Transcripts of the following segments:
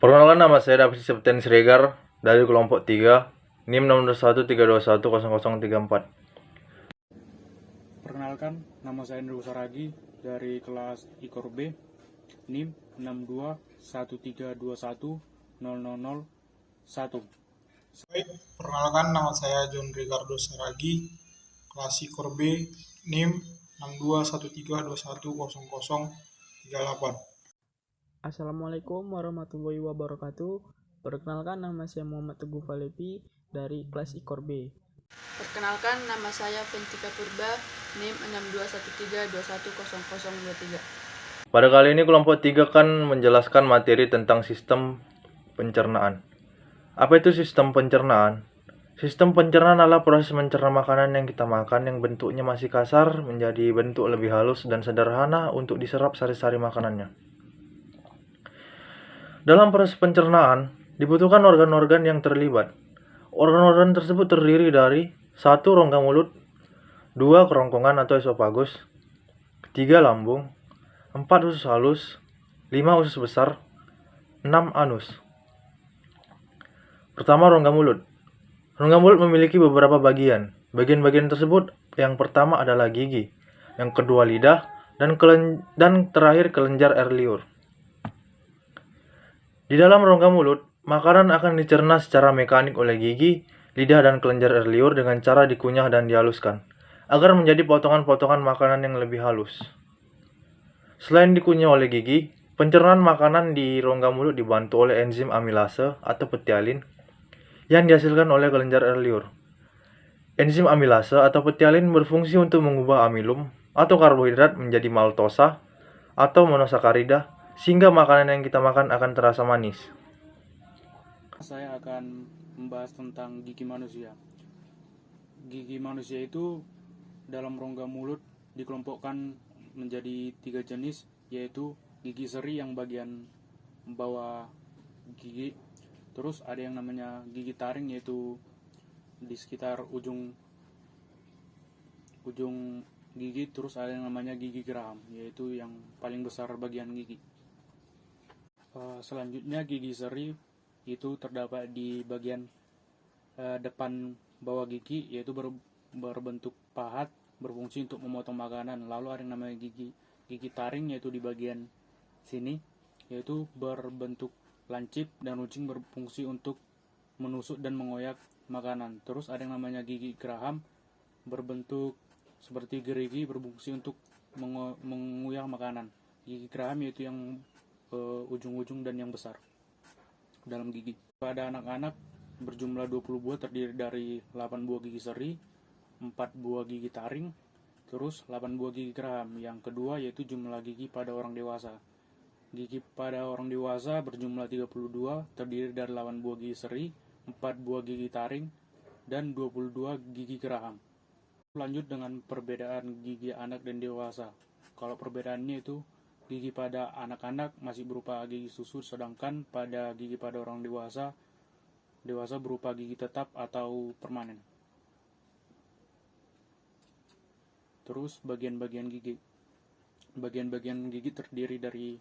Perkenalkan, nama saya David Septian Siregar dari kelompok 3, NIM 62132100034. Perkenalkan, nama saya Andrew Saragi dari kelas IKOR B, NIM 62132100001. Baik, perkenalkan, nama saya John Ricardo Saragi, kelas IKOR B, NIM 62132100038. Assalamualaikum warahmatullahi wabarakatuh. Perkenalkan, nama saya Muhammad Teguh Falepi dari kelas IKOR B. Perkenalkan, nama saya Ventika Purba, NIM 62132100023. Pada kali ini kelompok 3 akan menjelaskan materi tentang sistem pencernaan. Apa itu sistem pencernaan? Sistem pencernaan adalah proses mencerna makanan yang kita makan yang bentuknya masih kasar menjadi bentuk lebih halus dan sederhana untuk diserap sari-sari makanannya. Dalam proses pencernaan, dibutuhkan organ-organ yang terlibat. Organ-organ tersebut terdiri dari 1. Rongga mulut, 2. Kerongkongan atau esofagus, 3. Lambung, 4. Usus halus, 5. Usus besar, 6. Anus. Pertama, rongga mulut. Rongga mulut memiliki beberapa bagian. Bagian-bagian tersebut yang pertama adalah gigi, yang kedua lidah, dan terakhir kelenjar air liur. Di dalam rongga mulut, makanan akan dicerna secara mekanik oleh gigi, lidah, dan kelenjar air liur dengan cara dikunyah dan dihaluskan, agar menjadi potongan-potongan makanan yang lebih halus. Selain dikunyah oleh gigi, pencernaan makanan di rongga mulut dibantu oleh enzim amilase atau petialin yang dihasilkan oleh kelenjar air liur. Enzim amilase atau petialin berfungsi untuk mengubah amilum atau karbohidrat menjadi maltosa atau monosakarida, sehingga makanan yang kita makan akan terasa manis. Saya akan membahas tentang gigi manusia. Gigi manusia itu dalam rongga mulut dikelompokkan menjadi 3 jenis, yaitu gigi seri yang bagian bawah gigi. Terus ada yang namanya gigi taring, yaitu di sekitar ujung gigi. Terus ada yang namanya gigi geraham, yaitu yang paling besar bagian gigi. Selanjutnya gigi seri itu terdapat di bagian depan bawah gigi, yaitu berbentuk pahat, berfungsi untuk memotong makanan. Lalu ada yang namanya gigi taring, yaitu di bagian sini, yaitu berbentuk lancip dan runcing, berfungsi untuk menusuk dan mengoyak makanan. Terus ada yang namanya gigi geraham, berbentuk seperti gerigi, berfungsi untuk menguyak makanan. Gigi geraham yaitu yang ujung-ujung dan yang besar dalam gigi. Pada anak-anak berjumlah 20 buah, terdiri dari 8 buah gigi seri, 4 buah gigi taring, terus 8 buah gigi geraham. Yang kedua yaitu jumlah gigi pada orang dewasa. Gigi pada orang dewasa berjumlah 32, terdiri dari 8 buah gigi seri, 4 buah gigi taring, dan 22 gigi geraham. Lanjut dengan perbedaan gigi anak dan dewasa. Kalau perbedaannya itu, gigi pada anak-anak masih berupa gigi susu, sedangkan pada gigi pada orang dewasa berupa gigi tetap atau permanen. Terus bagian-bagian gigi. Bagian-bagian gigi terdiri dari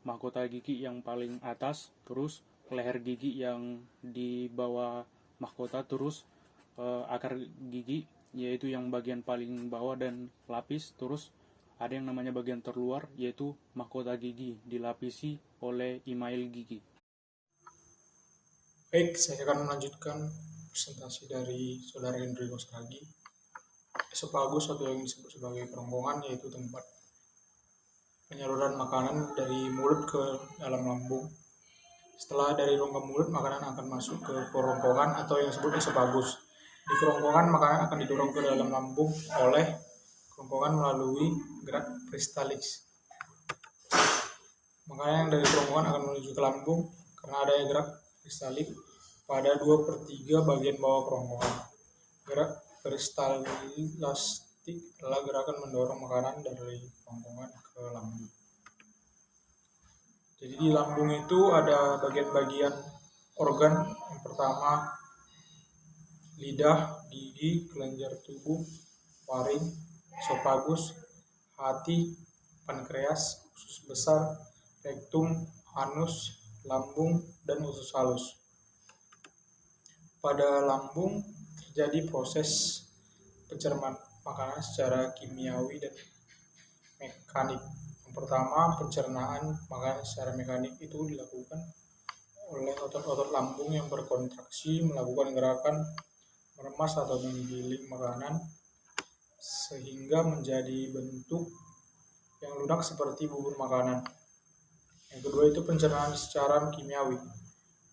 mahkota gigi yang paling atas, terus leher gigi yang di bawah mahkota, terus akar gigi yaitu yang bagian paling bawah dan lapis, terus ada yang namanya bagian terluar, yaitu mahkota gigi dilapisi oleh email gigi. Baik, saya akan melanjutkan presentasi dari saudara Hendriko Saragi. Esofagus atau yang disebut sebagai kerongkongan, yaitu tempat penyaluran makanan dari mulut ke dalam lambung. Setelah dari rongga mulut, makanan akan masuk ke kerongkongan atau yang disebut esofagus. Di kerongkongan, makanan akan didorong ke dalam lambung oleh kerongkongan melalui gerak peristaltis. Makanan yang dari kerongkongan akan menuju ke lambung karena adanya gerak peristalik pada 2/3 bagian bawah kerongkongan. Gerak peristaltik adalah gerakan mendorong makanan dari kerongkongan ke lambung. Jadi di lambung itu ada bagian-bagian organ. Yang pertama lidah, gigi, kelenjar tubuh, faring, esofagus, hati, pankreas, usus besar, rektum, anus, lambung, dan usus halus. Pada lambung terjadi proses pencernaan makanan secara kimiawi dan mekanik. Yang pertama, pencernaan makanan secara mekanik itu dilakukan oleh otot-otot lambung yang berkontraksi melakukan gerakan meremas atau menggiling makanan sehingga menjadi bentuk yang lunak seperti bubur makanan. Yang kedua itu pencernaan secara kimiawi.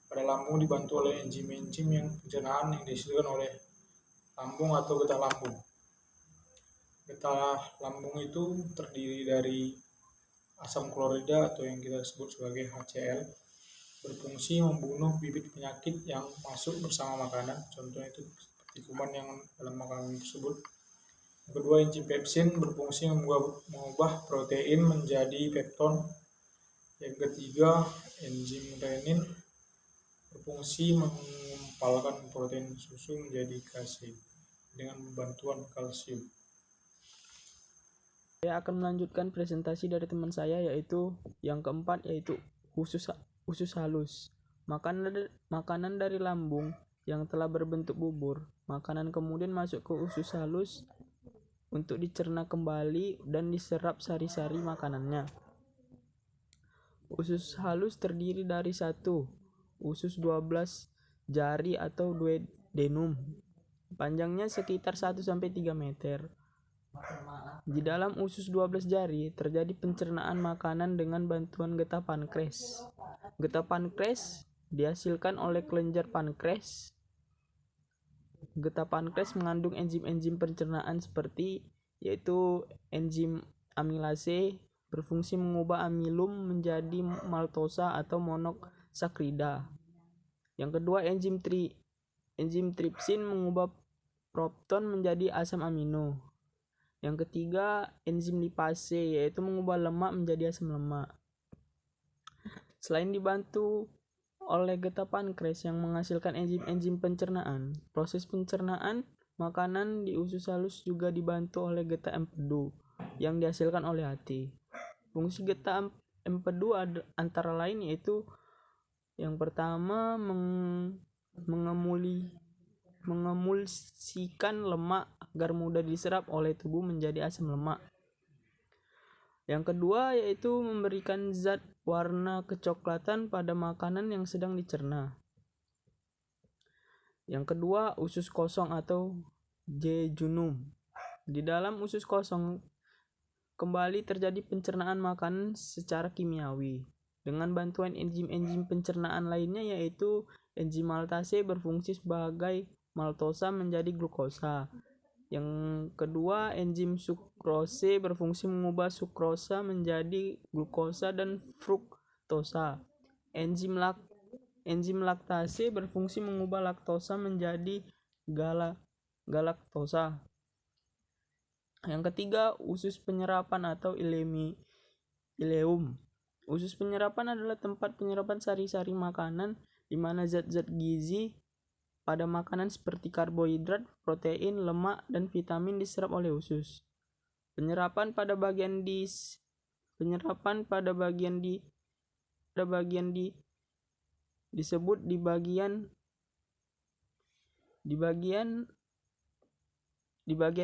Pada lambung dibantu oleh enzim-enzim yang pencernaan yang dihasilkan oleh lambung atau getah lambung. Getah lambung itu terdiri dari asam klorida atau yang kita sebut sebagai HCl, berfungsi membunuh bibit penyakit yang masuk bersama makanan, contohnya itu seperti kuman yang dalam makanan tersebut. Yang kedua, enzim pepsin berfungsi mengubah protein menjadi pepton. Yang ketiga, enzim renin berfungsi mengumpalkan protein susu menjadi kasein dengan bantuan kalsium. Saya akan melanjutkan presentasi dari teman saya, yaitu yang keempat, yaitu usus halus. Makanan dari lambung yang telah berbentuk bubur, makanan kemudian masuk ke usus halus untuk dicerna kembali dan diserap sari-sari makanannya. Usus halus terdiri dari satu usus 12 jari atau duodenum. Panjangnya sekitar 1-3 meter. Di dalam usus 12 jari terjadi pencernaan makanan dengan bantuan getah pankreas. Getah pankreas dihasilkan oleh kelenjar pankreas. Getah pankreas mengandung enzim-enzim pencernaan yaitu enzim amilase berfungsi mengubah amilum menjadi maltosa atau monosakrida. Yang kedua, enzim tripsin mengubah proton menjadi asam amino. Yang ketiga, enzim lipase yaitu mengubah lemak menjadi asam lemak. Selain dibantu oleh getah pankreas yang menghasilkan enzim-enzim pencernaan, proses pencernaan makanan di usus halus juga dibantu oleh getah empedu yang dihasilkan oleh hati. Fungsi getah empedu antara lain yaitu yang pertama mengemulsikan lemak agar mudah diserap oleh tubuh menjadi asam lemak. Yang kedua yaitu memberikan zat warna kecoklatan pada makanan yang sedang dicerna. Yang kedua, usus kosong atau jejunum. Di dalam usus kosong kembali terjadi pencernaan makanan secara kimiawi dengan bantuan enzim-enzim pencernaan lainnya, yaitu enzim maltase berfungsi sebagai maltosa menjadi glukosa. Yang kedua, enzim sukrose berfungsi mengubah sukrosa menjadi glukosa dan fruktosa. Enzim laktase berfungsi mengubah laktosa menjadi galaktosa. Yang ketiga, usus penyerapan atau ileum. Usus penyerapan adalah tempat penyerapan sari-sari makanan di mana zat-zat gizi pada makanan seperti karbohidrat, protein, lemak, dan vitamin diserap oleh usus. Penyerapan pada bagian disebut di bagian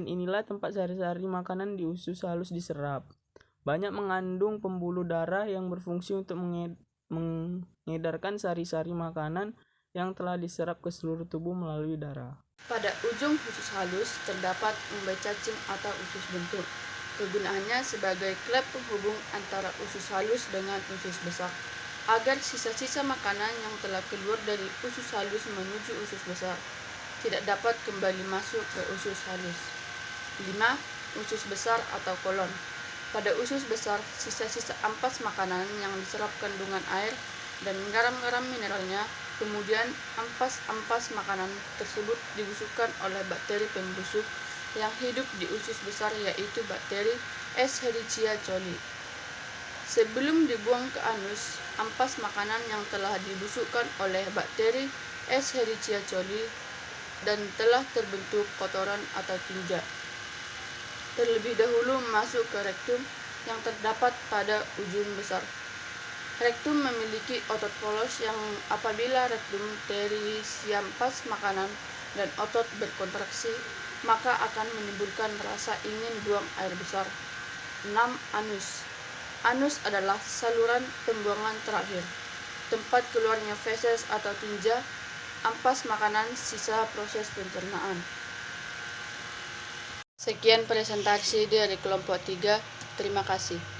inilah tempat sari-sari makanan di usus halus diserap. Banyak mengandung pembuluh darah yang berfungsi untuk mengedarkan sari-sari makanan yang telah diserap ke seluruh tubuh melalui darah. Pada ujung usus halus terdapat umbai cacing atau usus bentuk. Kegunaannya sebagai klep penghubung antara usus halus dengan usus besar, agar sisa-sisa makanan yang telah keluar dari usus halus menuju usus besar tidak dapat kembali masuk ke usus halus. 5. Usus besar atau kolon. Pada usus besar, sisa-sisa ampas makanan yang diserap kandungan air dan garam-garam mineralnya, kemudian ampas-ampas makanan tersebut dibusukkan oleh bakteri pembusuk yang hidup di usus besar, yaitu bakteri Escherichia coli. Sebelum dibuang ke anus, ampas makanan yang telah dibusukkan oleh bakteri Escherichia coli dan telah terbentuk kotoran atau tinja terlebih dahulu masuk ke rektum yang terdapat pada ujung besar. Rektum memiliki otot polos yang apabila rektum terisi ampas makanan dan otot berkontraksi, maka akan menimbulkan rasa ingin buang air besar. 6. Anus. Anus adalah saluran pembuangan terakhir, tempat keluarnya feses atau tinja, ampas makanan, sisa proses pencernaan. Sekian presentasi dari kelompok 3. Terima kasih.